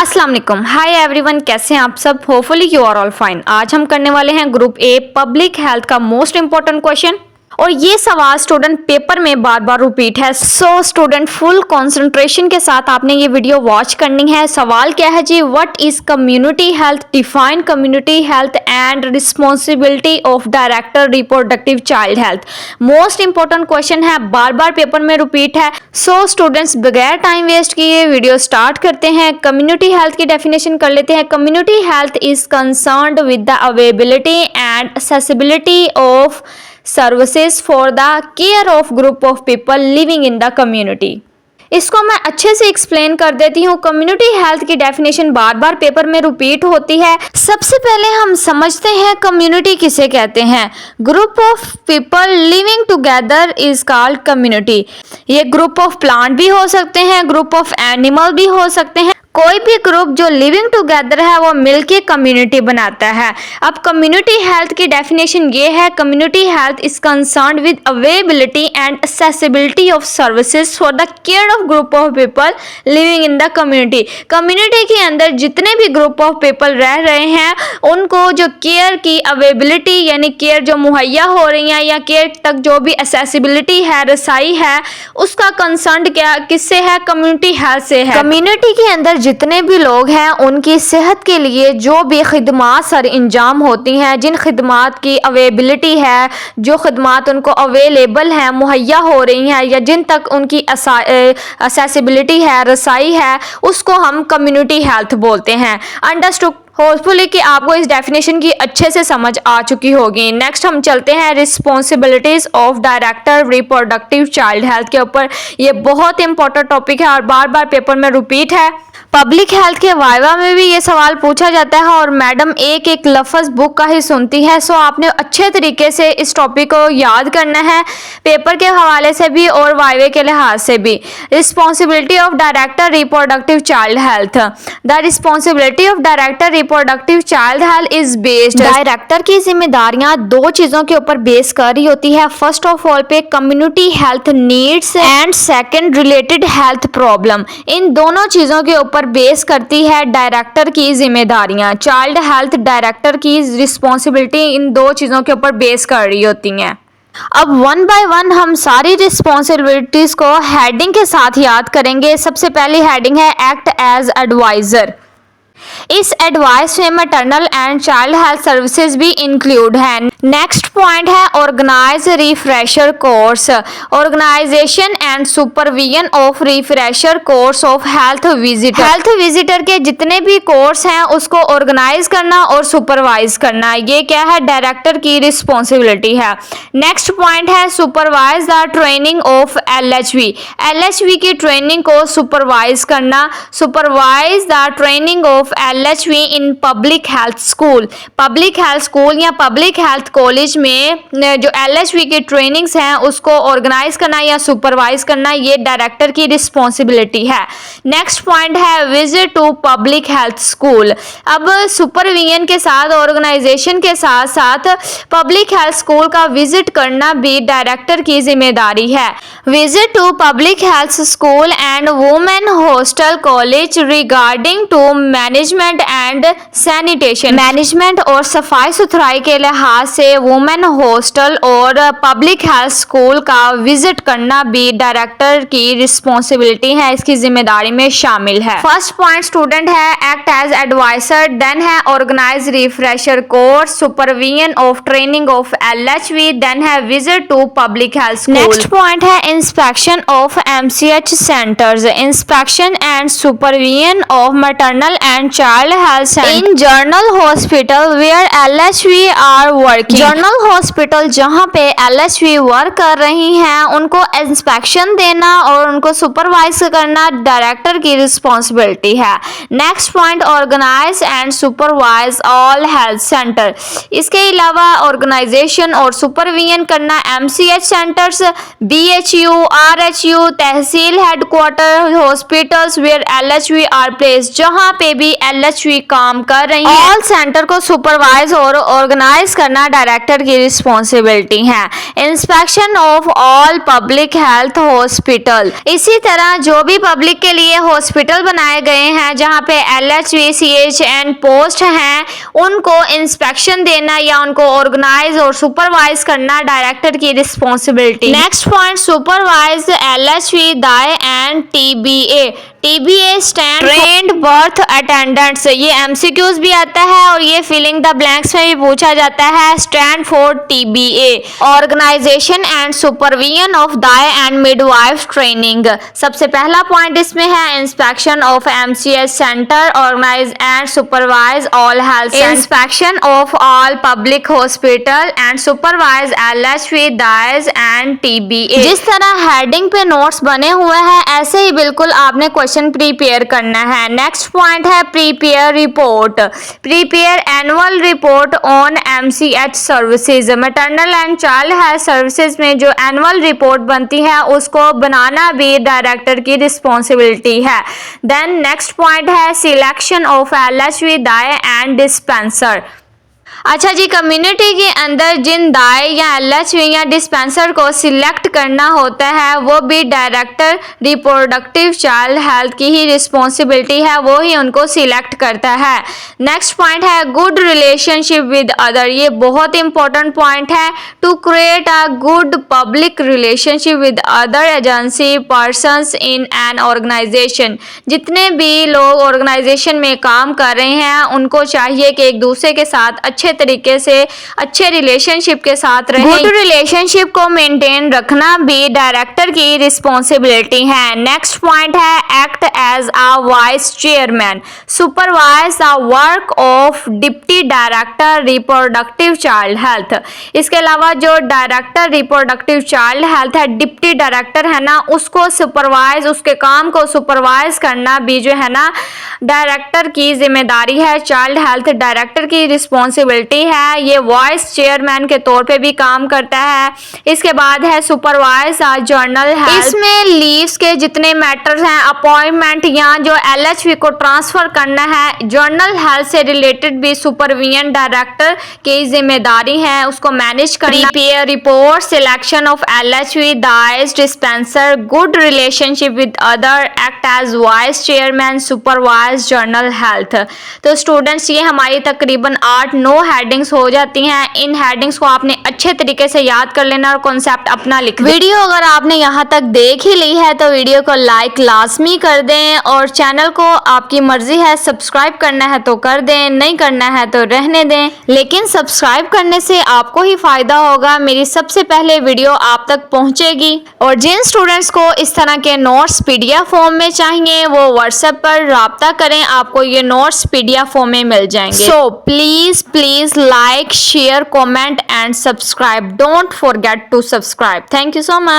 अस्सलाम वालेकुम, hi everyone, कैसे हैं आप सब। Hopefully you are all fine. आज हम करने वाले हैं ग्रुप ए पब्लिक हेल्थ का मोस्ट इंपॉर्टेंट क्वेश्चन और ये सवाल स्टूडेंट पेपर में बार बार रिपीट है। सो स्टूडेंट फुल कंसंट्रेशन के साथ आपने ये वीडियो वॉच करनी है। सवाल क्या है जी, what is community health, define community health and responsibility of director reproductive child health. Most important question है, बार बार पेपर में रिपीट है। सो स्टूडेंट्स बगैर टाइम वेस्ट किए वीडियो स्टार्ट करते हैं। कम्युनिटी हेल्थ की डेफिनेशन कर लेते हैं। Community health is concerned with the availability and accessibility of services for the care of group of people living in the community. इसको मैं अच्छे से एक्सप्लेन कर देती हूँ। कम्युनिटी हेल्थ की डेफिनेशन बार बार पेपर में रिपीट होती है। सबसे पहले हम समझते हैं कम्युनिटी किसे कहते हैं। Group of people living together is called community. ये ग्रुप ऑफ प्लांट भी हो सकते हैं, ग्रुप ऑफ एनिमल भी हो सकते हैं। कोई भी ग्रुप जो लिविंग टुगेदर है वो मिलके कम्युनिटी बनाता है। अब कम्युनिटी हेल्थ की डेफिनेशन ये है, community health is concerned with availability and accessibility of services for the care of group of people living in the community. Community के अंदर जितने भी ग्रुप ऑफ पीपल रह रहे हैं उनको जो केयर की अवेलेबिलिटी यानी केयर जो मुहैया हो रही है या केयर तक जो भी एक्सेसिबिलिटी है, रसाई है, उसका कंसर्न क्या किससे है, कम्युनिटी हेल्थ से है। कम्युनिटी के अंदर जितने भी लोग हैं उनकी सेहत के लिए जो भी खिदमात सर इंजाम होती हैं, जिन खिदमात की अवेलेबिलिटी है, जो खिदमात उनको अवेलेबल हैं, मुहैया हो रही हैं या जिन तक उनकी एक्सेसिबिलिटी है, रसाई है, उसको हम कम्युनिटी हेल्थ बोलते हैं। अंडरस्टूड होपफुली कि आपको इस डेफिनेशन की अच्छे से समझ आ चुकी होगी। नेक्स्ट हम चलते हैं responsibilities of director reproductive child health के ऊपर। ये बहुत इंपॉर्टेंट टॉपिक है और बार बार पेपर में रिपीट है। पब्लिक हेल्थ के वाइवा में भी ये सवाल पूछा जाता है और मैडम एक एक लफ्ज़ बुक का ही सुनती है। सो आपने अच्छे तरीके से इस टॉपिक को याद करना है, पेपर के हवाले से भी और वाइवे के लिहाज से भी। Responsibility of director reproductive child health. The responsibility of director reproductive child health is based. Director की जिम्मेदारियां दो चीज़ों के ऊपर बेस कर रही होती है। फर्स्ट ऑफ ऑल पे community health needs and second related health problem. इन दोनों चीज़ों के ऊपर बेस करती है डायरेक्टर की जिम्मेदारियां। चाइल्ड हेल्थ डायरेक्टर की रिस्पॉन्सिबिलिटी इन दो चीज़ों के ऊपर बेस कर रही होती हैं। अब वन बाय वन हम सारी रिस्पॉन्सिबिलिटीज़ को हेडिंग के साथ याद करेंगे। सबसे पहली हेडिंग है एक्ट एज एडवाइज़र। इस एडवाइस में maternal and child health services भी इंक्लूड है। नेक्स्ट पॉइंट है organise refresher course. Organisation and supervision of refresher course of health visitor. Health visitor के जितने भी कोर्स हैं उसको ऑर्गेनाइज करना और सुपरवाइज करना, ये क्या है, डायरेक्टर की रिस्पॉन्सिबिलिटी है। नेक्स्ट पॉइंट है supervise the training of LHV. LHV की ट्रेनिंग को सुपरवाइज करना। Supervise the training of LHV in public health school. Public health school या पब्लिक हेल्थ कॉलेज में जो LHV की ट्रेनिंग्स हैं उसको ऑर्गेनाइज करना या सुपरवाइज करना, ये डायरेक्टर की रिस्पॉन्सिबिलिटी है। नेक्स्ट पॉइंट है visit to public health school. अब सुपरविजन के साथ ऑर्गेनाइजेशन के साथ साथ पब्लिक हेल्थ स्कूल का विजिट करना भी डायरेक्टर की जिम्मेदारी है। Visit to public health school and women hostel college regarding to management and sanitation. Management और सफाई सुथराई के लिहाज से वुमेन हॉस्टल और पब्लिक हेल्थ स्कूल का विजिट करना भी डायरेक्टर की रिस्पॉन्सिबिलिटी है, इसकी जिम्मेदारी में शामिल है। फर्स्ट पॉइंट स्टूडेंट है एक्ट एज एडवाइजर, देन है organise refresher course, supervision of training of LHV, then है visit to public health school. Next point है inspection of MCH centres. Inspection and supervision of maternal and child health in general hospital where LHV are working. General hospital जहां पे LHV work कर रही हैं उनको inspection देना और उनको सुपरवाइज करना डायरेक्टर की रिस्पॉन्सिबिलिटी है। Next point organise and supervise all health centre. इसके अलावा ऑर्गेनाइजेशन और सुपरविजन करना MCH centres, BHU, RHU, tehsil headquarter hospitals where LHV are place, जहां पे भी LHV काम कर रही है। ऑल सेंटर को सुपरवाइज और ऑर्गेनाइज करना डायरेक्टर की रिस्पॉन्सिबिलिटी है। Inspection of all public health hospital, इसी तरह जो भी पब्लिक के लिए हॉस्पिटल बनाए गए हैं जहां पे LHV CHN पोस्ट हैं, उनको इंस्पेक्शन देना या उनको ऑर्गेनाइज और सुपरवाइज करना डायरेक्टर की responsibility. Next point, supervise LHV दाए and TBA। TBA stand trend birth attendants, ये MCQs भी आता है और ये फिलिंग द ब्लैंक्स में भी पूछा जाता है। Stand for TBA, organisation and supervision of dai and midwife training. सबसे पहला पॉइंट इसमें है inspection of MCH centre, organise and supervise all health, inspection of all public hospital and supervise LHV dais and TBA। जिस तरह हेडिंग पे notes बने हुए हैं ऐसे ही बिल्कुल आपने क्वेश्चन प्रिपेयर करना है। नेक्स्ट पॉइंट है prepare report. Prepare annual report on MCH services, maternal and child health services में जो एनुअल रिपोर्ट बनती है उसको बनाना भी डायरेक्टर की रिस्पॉन्सिबिलिटी है। देन नेक्स्ट पॉइंट है सिलेक्शन ऑफ LHV दाए एंड डिस्पेंसर। अच्छा जी, कम्युनिटी के अंदर जिन दाए या LHV या डिस्पेंसर को सिलेक्ट करना होता है वो भी डायरेक्टर रिप्रोडक्टिव चाइल्ड हेल्थ की ही रिस्पॉन्सिबिलिटी है, वो ही उनको सिलेक्ट करता है। नेक्स्ट पॉइंट है गुड रिलेशनशिप विद अदर, ये बहुत इंपॉर्टेंट पॉइंट है। To create a good public relationship with other agency persons in an organisation, जितने भी लोग ऑर्गेनाइजेशन में काम कर रहे हैं उनको चाहिए कि एक दूसरे के साथ अच्छे तरीके से अच्छे रिलेशनशिप के साथ रहें। गुड रिलेशनशिप को मेंटेन रखना भी डायरेक्टर की रिस्पॉन्सिबिलिटी है। नेक्स्ट पॉइंट है act as a vice chairman, supervise the work of deputy director reproductive child health. इसके अलावा जो डायरेक्टर रिप्रोडक्टिव चाइल्ड हेल्थ है, डिप्टी डायरेक्टर है ना, उसको सुपरवाइज, उसके काम को सुपरवाइज करना भी जो है ना डायरेक्टर की जिम्मेदारी है। चाइल्ड हेल्थ डायरेक्टर की रिस्पॉन्सिबिलिटी है, ये वाइस चेयरमैन के तौर पे भी काम करता है। इसके बाद है सुपरवाइज जर्नल हेल्थ, इसमें लीव्स के जितने मैटर्स हैं, अपॉइंटमेंट या जो LHV को ट्रांसफर करना है, जर्नल हेल्थ से रिलेटेड भी सुपरविजन डायरेक्टर की जिम्मेदारी है, उसको मैनेज करना। Prepare report, selection of LHV dais dispenser, good relationship with other, act as vice chairman, supervise general health. तो स्टूडेंट्स, ये हमारी तकरीबन 8-9 हेडिंग्स हो जाती हैं। इन हेडिंग्स को आपने अच्छे तरीके से याद कर लेना और कॉन्सेप्ट अपना लिख। वीडियो अगर आपने यहाँ तक देख ही ली है तो वीडियो को लाइक लाजमी कर दें और चैनल को आपकी मर्जी है सब्सक्राइब करना है तो कर दें, नहीं करना है तो रहने दें, लेकिन सब्सक्राइब करने से आपको ही फायदा होगा, मेरी सबसे पहले वीडियो आप तक पहुंचेगी। और जिन स्टूडेंट्स को इस तरह के नोट्स PDF फॉर्म में चाहिए वो व्हाट्सएप पर राब्ता करें, आपको ये नोट्स PDF फॉर्म में मिल जाएंगे। So please like, share, comment and subscribe. Don't forget to subscribe. Thank you so much.